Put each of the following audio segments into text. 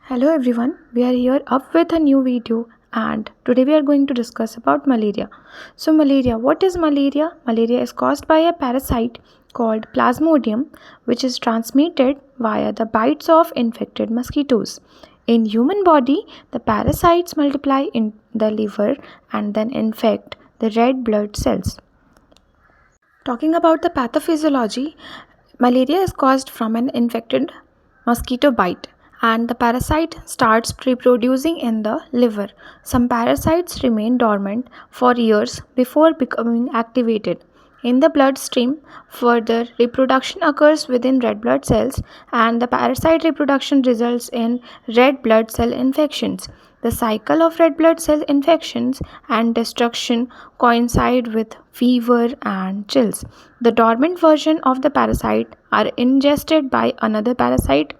Hello everyone, we are here up with a new video and today we are going to discuss about malaria. So what is malaria? Malaria is caused by a parasite called Plasmodium which is transmitted via the bites of infected mosquitoes. In human body, the parasites multiply in the liver and then infect the red blood cells. Talking about the pathophysiology, malaria is caused from an infected mosquito bite and the parasite starts reproducing in the liver. Some parasites remain dormant for years before becoming activated. In the bloodstream, further reproduction occurs within red blood cells and the parasite reproduction results in red blood cell infections. The cycle of red blood cell infections and destruction coincide with fever and chills. The dormant version of the parasite are ingested by another parasite.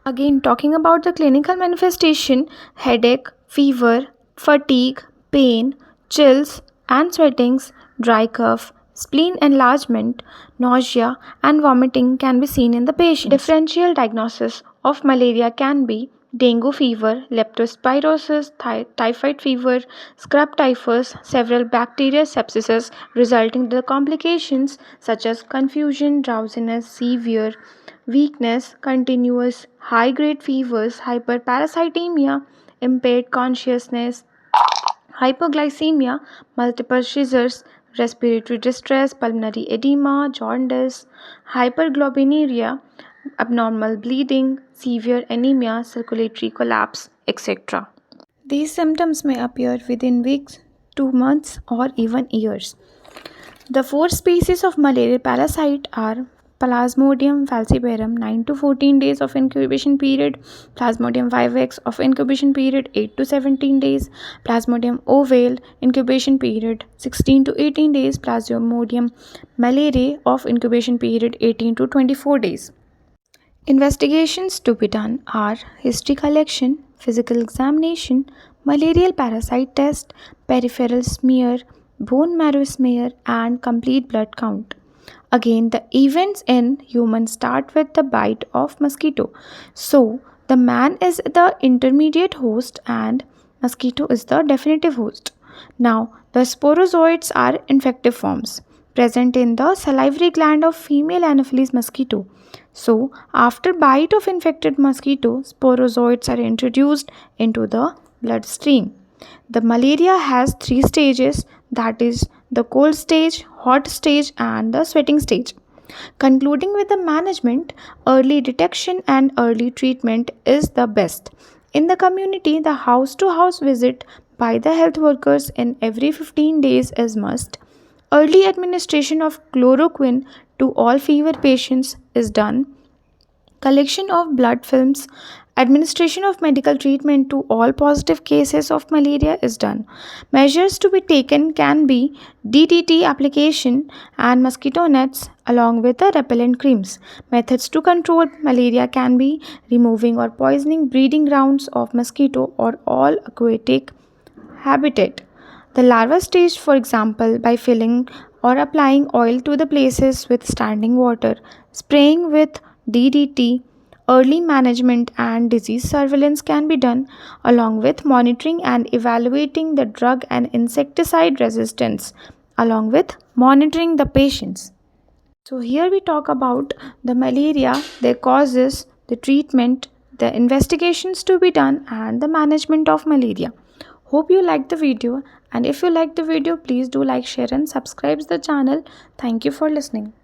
Again, talking about the clinical manifestation, headache, fever, fatigue, pain, chills and sweatings, dry cough, spleen enlargement, nausea and vomiting can be seen in the patient. Differential diagnosis of malaria can be dengue fever, leptospirosis, typhoid fever, scrub typhus, several bacterial sepsis resulting in the complications such as confusion, drowsiness, severe weakness, continuous high-grade fevers, hyperparasitemia, impaired consciousness, hypoglycemia, multiple seizures, respiratory distress, pulmonary edema, jaundice, hyperglobinuria, abnormal bleeding, severe anemia, circulatory collapse, etc. These symptoms may appear within weeks, 2 months, or even years. The four species of malaria parasite are Plasmodium falciparum 9 to 14 days of incubation period, Plasmodium vivax of incubation period 8 to 17 days, Plasmodium ovale incubation period 16 to 18 days, Plasmodium malariae of incubation period 18 to 24 days. Investigations to be done are history collection, physical examination, malarial parasite test, peripheral smear, bone marrow smear, and complete blood count. Again, the events in humans start with the bite of mosquito. So, the man is the intermediate host and mosquito is the definitive host. Now, the sporozoites are infective forms present in the salivary gland of female Anopheles mosquito. So, after bite of infected mosquito, sporozoites are introduced into the bloodstream. The malaria has three stages, that is the cold stage, hot stage and the sweating stage. Concluding with the management, early detection and early treatment is the best. In the community, the house-to-house visit by the health workers in every 15 days is must. Early administration of chloroquine to all fever patients is done. Collection of blood films, administration of medical treatment to all positive cases of malaria is done. Measures to be taken can be DDT application and mosquito nets along with the repellent creams. Methods to control malaria can be removing or poisoning breeding grounds of mosquito or all aquatic habitat. The larva stage, for example, by filling or applying oil to the places with standing water, spraying with DDT, early management and disease surveillance can be done along with monitoring and evaluating the drug and insecticide resistance along with monitoring the patients. So here we talk about the malaria, their causes, the treatment, the investigations to be done and the management of malaria. Hope you liked the video, and if you liked the video please do like, share and subscribe the channel. Thank you for listening.